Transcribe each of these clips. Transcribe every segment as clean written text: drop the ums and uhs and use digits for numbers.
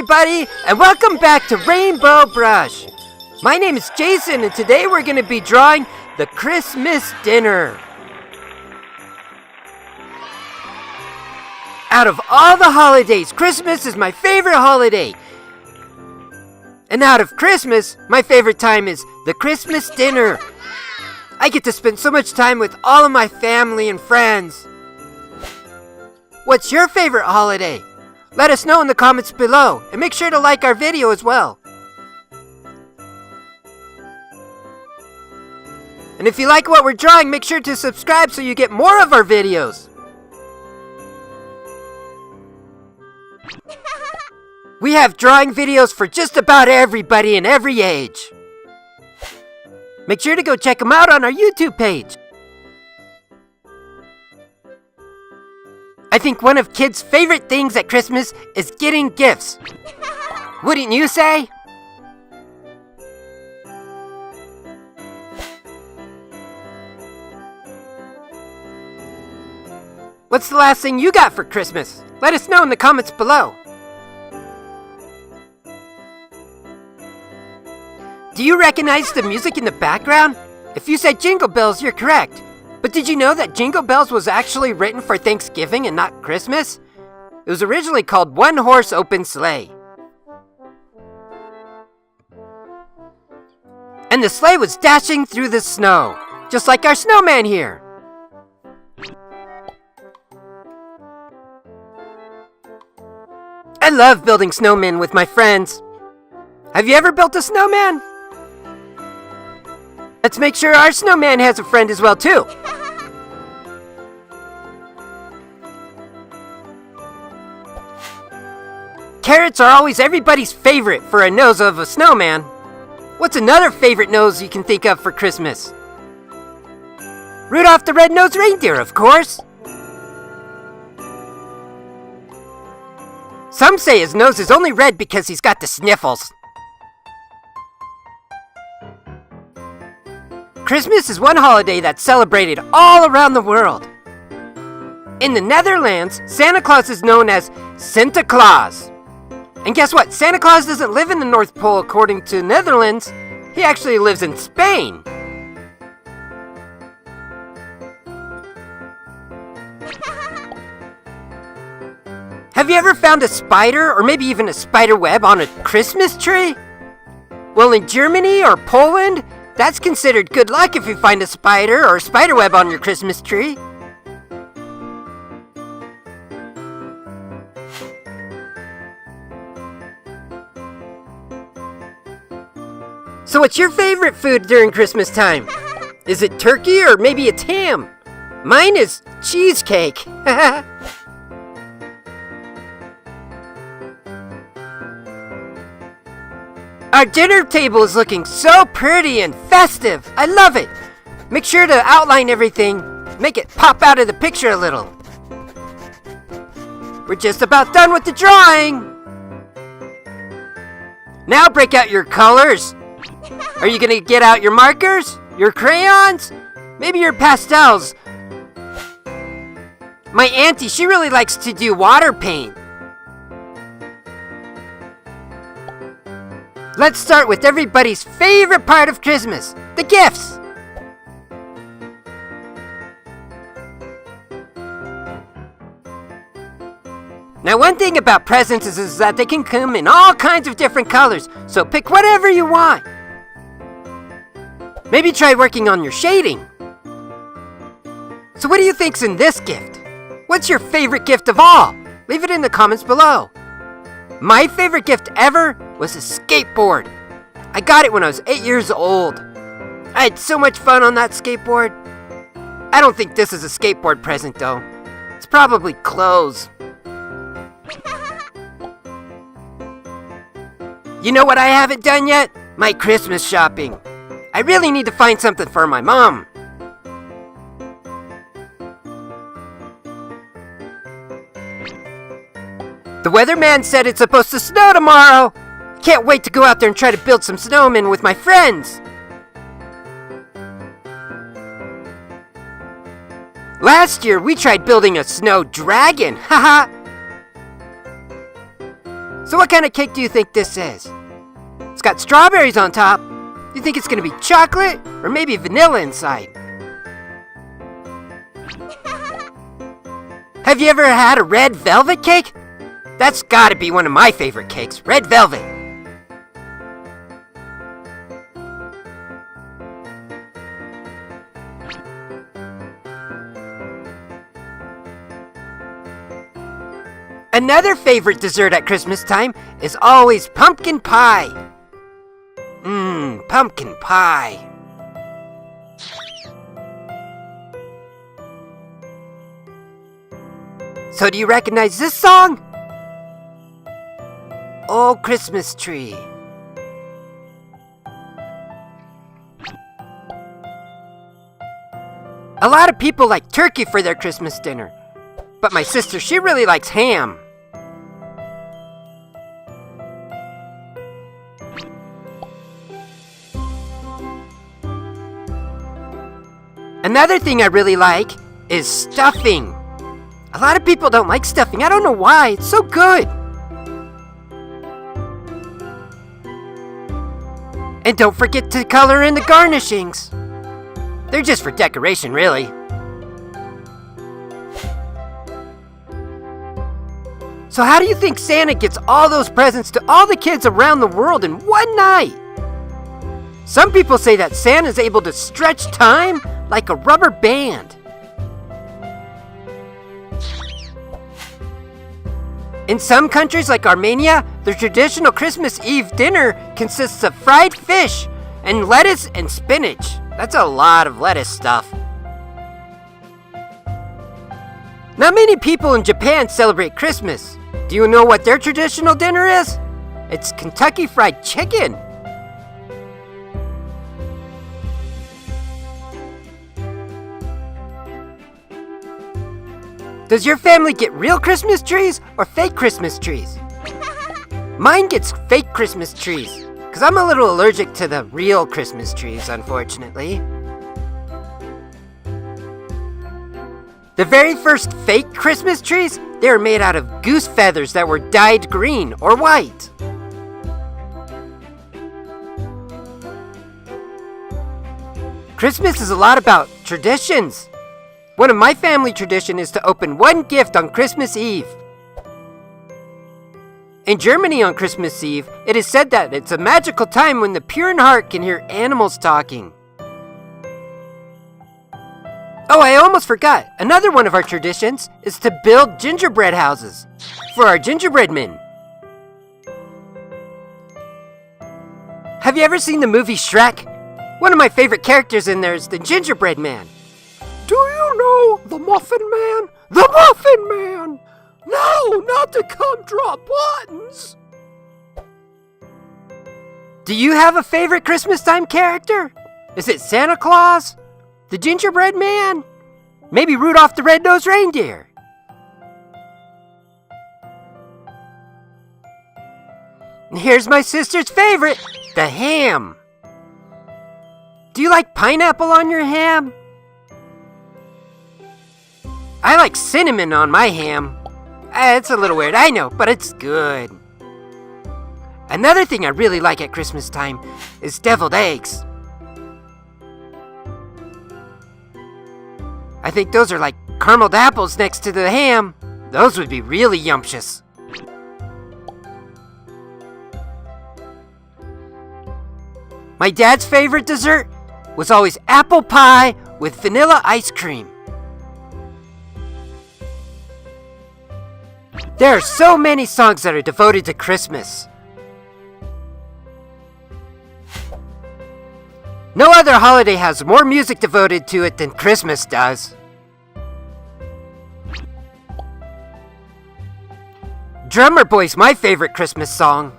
everybody, and welcome back to Rainbow Brush. My name is Jason, and today we're going to be drawing the Christmas dinner. Out of all the holidays, Christmas is my favorite holiday. And out of Christmas, my favorite time is the Christmas dinner. I get to spend so much time with all of my family and friends. What's your favorite holiday? Let us know in the comments below, and make sure to like our video as well. And if you like what we're drawing, make sure to subscribe so you get more of our videos. We have drawing videos for just about everybody in every age. Make sure to go check them out on our YouTube page. I think one of kids' favorite things at Christmas is getting gifts. Wouldn't you say? What's the last thing you got for Christmas? Let us know in the comments below. Do you recognize the music in the background? If you said Jingle Bells, you're correct. But did you know that Jingle Bells was actually written for Thanksgiving and not Christmas? It was originally called One Horse Open Sleigh. And the sleigh was dashing through the snow, just like our snowman here. I love building snowmen with my friends. Have you ever built a snowman? Let's make sure our snowman has a friend as well, too. Carrots are always everybody's favorite for a nose of a snowman. What's another favorite nose you can think of for Christmas? Rudolph the Red-Nosed Reindeer, of course. Some say his nose is only red because he's got the sniffles. Christmas is one holiday that's celebrated all around the world. In the Netherlands, Santa Claus is known as Sinterklaas. And guess what? Santa Claus doesn't live in the North Pole according to Netherlands. He actually lives in Spain. Have you ever found a spider or maybe even a spider web on a Christmas tree? Well, in Germany or Poland, that's considered good luck if you find a spider or a spider web on your Christmas tree. So what's your favorite food during Christmas time? Is it turkey or maybe it's ham? Mine is cheesecake. Our dinner table is looking so pretty and festive. I love it. Make sure to outline everything. Make it pop out of the picture a little. We're just about done with the drawing. Now break out your colors. Are you gonna get out your markers? Your crayons? Maybe your pastels? My auntie, she really likes to do water paint. Let's start with everybody's favorite part of Christmas, the gifts. Now, one thing about presents is that they can come in all kinds of different colors, so pick whatever you want. Maybe try working on your shading. So what do you think's in this gift? What's your favorite gift of all? Leave it in the comments below. My favorite gift ever was a skateboard. I got it when I was 8 years old. I had so much fun on that skateboard. I don't think this is a skateboard present though. It's probably clothes. You know what I haven't done yet? My Christmas shopping. I really need to find something for my mom. The weatherman said it's supposed to snow tomorrow. Can't wait to go out there and try to build some snowmen with my friends. Last year, we tried building a snow dragon, haha. So what kind of cake do you think this is? It's got strawberries on top. Do you think it's gonna be chocolate or maybe vanilla inside? Have you ever had a red velvet cake? That's gotta be one of my favorite cakes, red velvet. Another favorite dessert at Christmas time is always pumpkin pie. Pumpkin pie. So do you recognize this song? Oh, Christmas tree. A lot of people like turkey for their Christmas dinner, but my sister, she really likes ham. Another thing I really like is stuffing. A lot of people don't like stuffing. I don't know why. It's so good. And don't forget to color in the garnishings. They're just for decoration, really. So how do you think Santa gets all those presents to all the kids around the world in one night? Some people say that Santa's able to stretch time like a rubber band. In some countries like Armenia, the traditional Christmas Eve dinner consists of fried fish and lettuce and spinach. That's a lot of lettuce stuff. Not many people in Japan celebrate Christmas. Do you know what their traditional dinner is? It's Kentucky Fried Chicken. Does your family get real Christmas trees or fake Christmas trees? Mine gets fake Christmas trees, because I'm a little allergic to the real Christmas trees, unfortunately. The very first fake Christmas trees, they were made out of goose feathers that were dyed green or white. Christmas is a lot about traditions. One of my family traditions is to open one gift on Christmas Eve. In Germany on Christmas Eve, it is said that it's a magical time when the pure in heart can hear animals talking. Oh, I almost forgot. Another one of our traditions is to build gingerbread houses for our gingerbread men. Have you ever seen the movie Shrek? One of my favorite characters in there is the gingerbread man. Do you know the Muffin Man? The Muffin Man! No, not to come drop buttons! Do you have a favorite Christmas time character? Is it Santa Claus? The Gingerbread Man? Maybe Rudolph the Red-Nosed Reindeer? And here's my sister's favorite, the ham. Do you like pineapple on your ham? I like cinnamon on my ham. It's a little weird, I know, but it's good. Another thing I really like at Christmas time is deviled eggs. I think those are like carameled apples next to the ham. Those would be really yumptious. My dad's favorite dessert was always apple pie with vanilla ice cream. There are so many songs that are devoted to Christmas. No other holiday has more music devoted to it than Christmas does. Drummer Boy's my favorite Christmas song.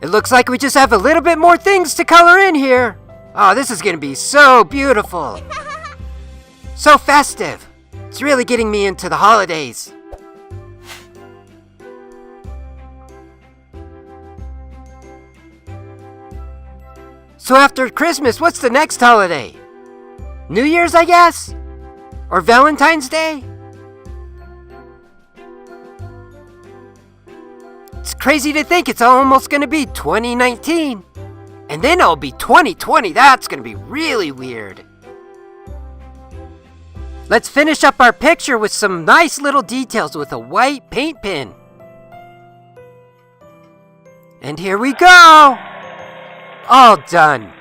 It looks like we just have a little bit more things to color in here. Oh, this is gonna be so beautiful. So festive. It's really getting me into the holidays. So after Christmas, what's the next holiday? New Year's, I guess? Or Valentine's Day? It's crazy to think it's almost gonna be 2019. And then it'll be 2020. That's gonna be really weird. Let's finish up our picture with some nice little details with a white paint pen. And here we go! All done.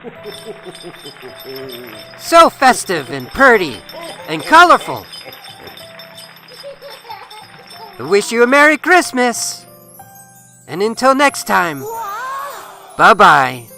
So festive and pretty and colorful. I wish you a Merry Christmas. And until next time, bye-bye.